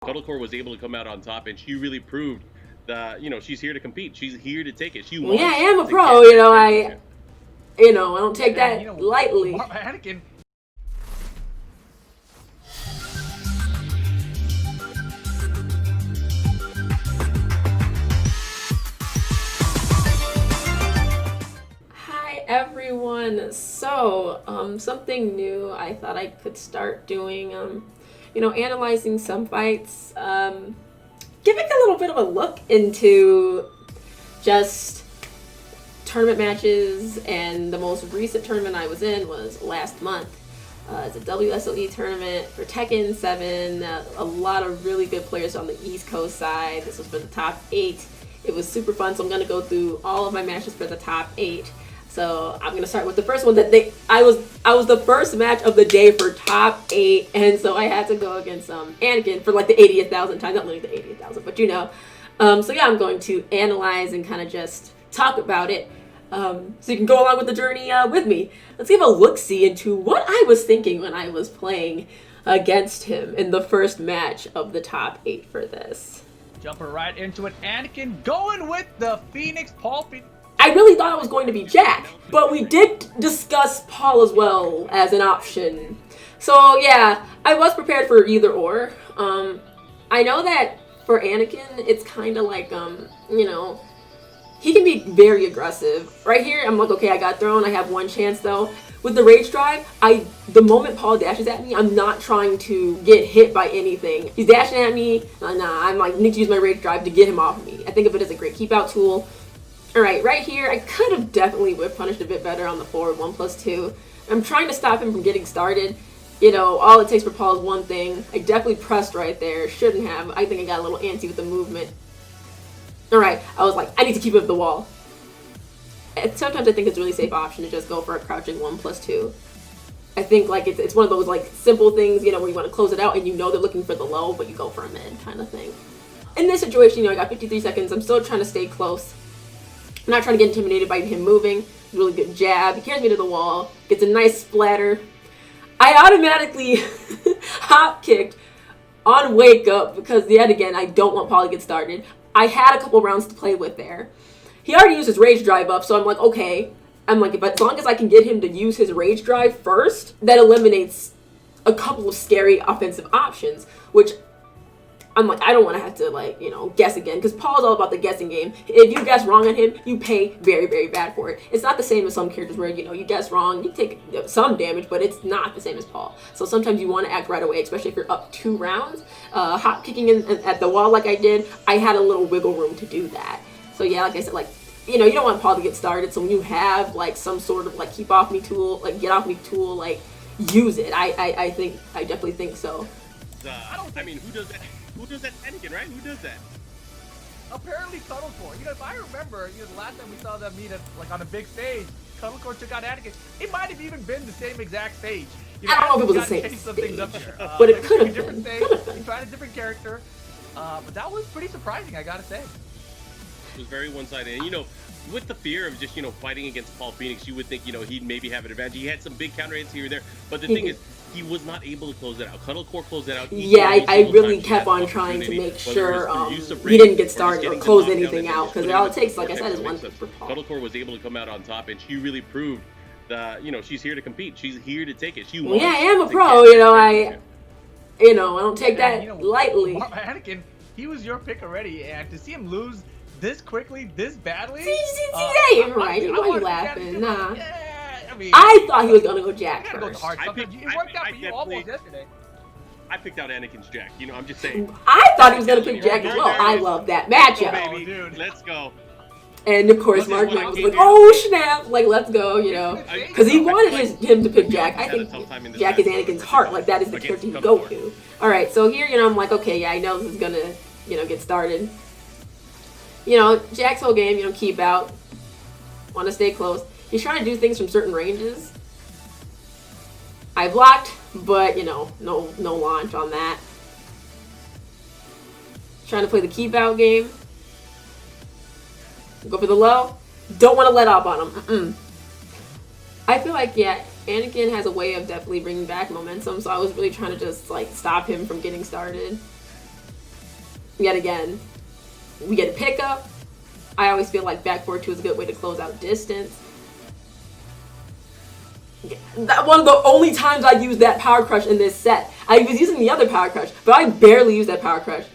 Cuddle was able to come out on top, and she really proved that, she's here to compete. She's here to take it. She wants. Yeah, I am a pro. I don't take that lightly. Anakin. Hi everyone. So, something new I thought I could start doing. Analyzing some fights, giving a little bit of a look into just tournament matches, and the most recent tournament I was in was last month. It's a WSOE tournament for Tekken 7. A lot of really good players on the East Coast side. This was for the top 8. It was super fun, so I'm going to go through all of my matches for the top 8. So I'm gonna start with the first one that I was the first match of the day for top 8, and so I had to go against Anakin for like the 80,000th time, not really the 80,000th, but so yeah, I'm going to analyze and kind of just talk about it, so you can go along with the journey with me. Let's give a look-see into what I was thinking when I was playing against him in the first match of the top 8 for this. Jumping right into it, Anakin going with the Phoenix Paul. I really thought it was going to be Jack, but we did discuss Paul as well as an option. So yeah, I was prepared for either or. I know that for Anakin, it's kind of like, he can be very aggressive. Right here, I'm like, okay, I got thrown. I have one chance though. With the Rage Drive, the moment Paul dashes at me, I'm not trying to get hit by anything. He's dashing at me, I'm like, need to use my Rage Drive to get him off of me. I think of it as a great keep out tool. Alright, right here, I could have definitely whip punished a bit better on the forward 1+2. I'm trying to stop him from getting started. All it takes for Paul is one thing. I definitely pressed right there. Shouldn't have. I think I got a little antsy with the movement. Alright, I was like, I need to keep it up the wall. And sometimes I think it's a really safe option to just go for a crouching 1+2. I think like it's one of those like simple things, where you want to close it out and they're looking for the low, but you go for a mid kind of thing. In this situation, I got 53 seconds. I'm still trying to stay close. I'm not trying to get intimidated by him moving. Really good jab. He carries me to the wall. Gets a nice splatter. I automatically hop kicked on wake up because yet again, I don't want Paul to get started. I had a couple rounds to play with there. He already used his Rage Drive up, so I'm like, okay. As long as I can get him to use his Rage Drive first, that eliminates a couple of scary offensive options, which I'm like, I don't want to have to guess again, because Paul's all about the guessing game. If you guess wrong on him, you pay very, very bad for it. It's not the same as some characters where, you guess wrong, you take some damage, but it's not the same as Paul. So sometimes you want to act right away, especially if you're up 2 rounds. Hop kicking at the wall like I did, I had a little wiggle room to do that. So yeah, like I said, you don't want Paul to get started, so when you have some sort of keep off me tool, get off me tool, use it. I definitely think so. Who does that? Who does that? Anakin, right? Who does that? Apparently Cuddle. If I remember, the last time we saw them meet at on a big stage, Cuddle took out Anakin. It might have even been the same exact stage. I don't know if it was the same stage, but it could have been. He tried a different character, but that was pretty surprising, I gotta say. It was very one-sided, and with the fear of just fighting against Paul Phoenix, you would think he'd maybe have an advantage. He had some big counter hits here or there, but the thing is, he was not able to close it out. Cuddle closed it out. Yeah, I really kept on trying to make sure he didn't get started or close anything out, because all it takes, like I said, is one thing for Paul. Cuddle was able to come out on top, and she really proved that she's here to compete. She's here to take it. Yeah, I am a pro. I don't take that lightly. Anakin, he was your pick already, and to see him lose this quickly, this badly. You're right. Why are you laughing? Nah. I thought he was gonna go Jack first. It worked out for you almost yesterday. I picked out Anakin's Jack. I'm just saying. I thought he was gonna pick Jack as well. I love that matchup. Oh, baby, dude, let's go. And of course, Mark was like, "Oh snap! Let's go!" Because he wanted him to pick Jack. I think Jack is Anakin's heart. That is the character you go to. All right, so here, I'm like, okay, yeah, I know this is gonna, get started. Jack's whole game, keep out, want to stay close. He's trying to do things from certain ranges. I blocked, but no launch on that. Trying to play the keep out game. Go for the low. Don't want to let up on him. I feel like, yeah, Anakin has a way of definitely bringing back momentum, so I was really trying to just, stop him from getting started. yet again, we get a pickup. I always feel like back forward 2 is a good way to close out distance. That one of the only times I used that power crush in this set. I was using the other power crush, but I barely used that power crush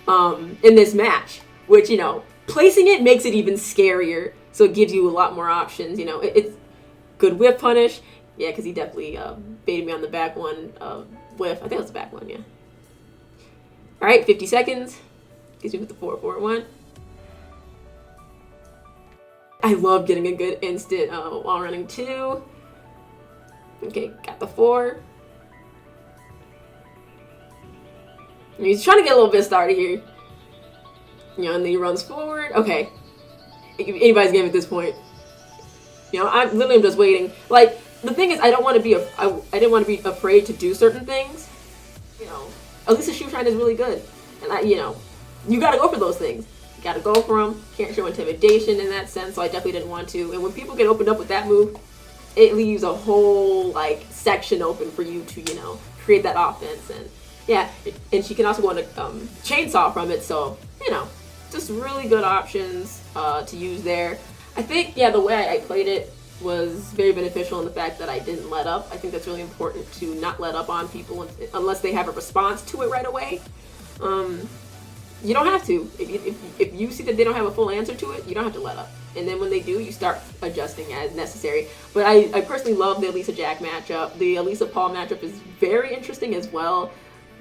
in this match. Which, you know, placing it makes it even scarier. So it gives you a lot more options. You know, it's good whiff punish. Yeah, because he definitely baited me on the back one whiff. I think it was the back one, yeah. All right, 50 seconds. Gives me with the 4-4-1. I love getting a good instant while running 2. Okay, got the 4. And he's trying to get a little bit started here. You know, and then he runs forward. Okay. Anybody's game at this point. You know, I'm literally just waiting. Like, the thing is, I don't want to be I didn't want to be afraid to do certain things. You know, Alisa shoe shine is really good. And you know, you gotta go for those things. You gotta go for them. Can't show intimidation in that sense, so I definitely didn't want to. And when people get opened up with that move, it leaves a whole, like, section open for you to, you know, create that offense. And yeah, and she can also go on a chainsaw from it, so, you know, just really good options to use there. I think, yeah, the way I played it was very beneficial in the fact that I didn't let up. I think that's really important to not let up on people unless they have a response to it right away. You don't have to. If you see that they don't have a full answer to it, you don't have to let up. And then when they do, you start adjusting as necessary. But I personally love the Alisa Jack matchup. The Alisa Paul matchup is very interesting as well.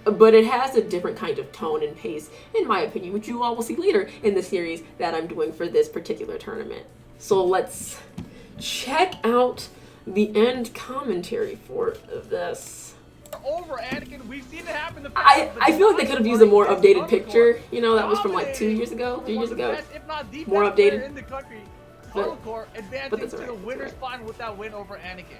But it has a different kind of tone and pace, in my opinion, which you all will see later in the series that I'm doing for this particular tournament. So let's check out the end commentary for this. Over Anakin, we've seen it happen in the past. I feel like they could have used a more updated picture. You know, that was from like 2 years ago, 3 years ago. If not the more best updated. In the country, Cuddle advancing to the winner's final with that win over Anakin.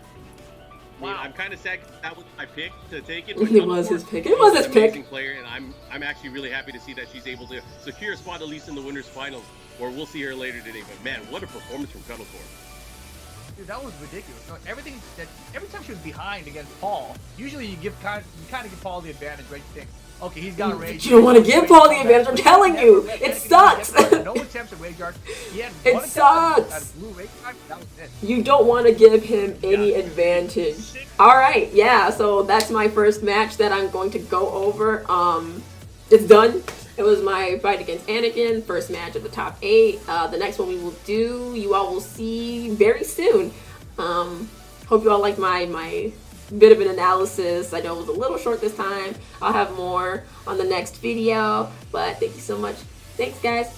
Wow. I mean, I'm kind of sad that was my pick to take it. It was his pick. It was his pick. Amazing player, and I'm actually really happy to see that she's able to secure a spot at least in the winners finals, or we'll see her later today. But man, what a performance from Cuddle. Dude, that was ridiculous. No, every time she was behind against Paul, usually you kind of give Paul the advantage, right? You think, okay, he's got a rage. You don't want to give Paul the advantage. I'm telling you, it sucks. No attempts at rage art. It sucks. You don't want to give him any advantage. All right, yeah. So that's my first match that I'm going to go over. It's done. It was my fight against Anakin, first match of the top 8. The next one we will do, you all will see very soon. Hope you all like my bit of an analysis. I know it was a little short this time. I'll have more on the next video, but thank you so much. Thanks, guys.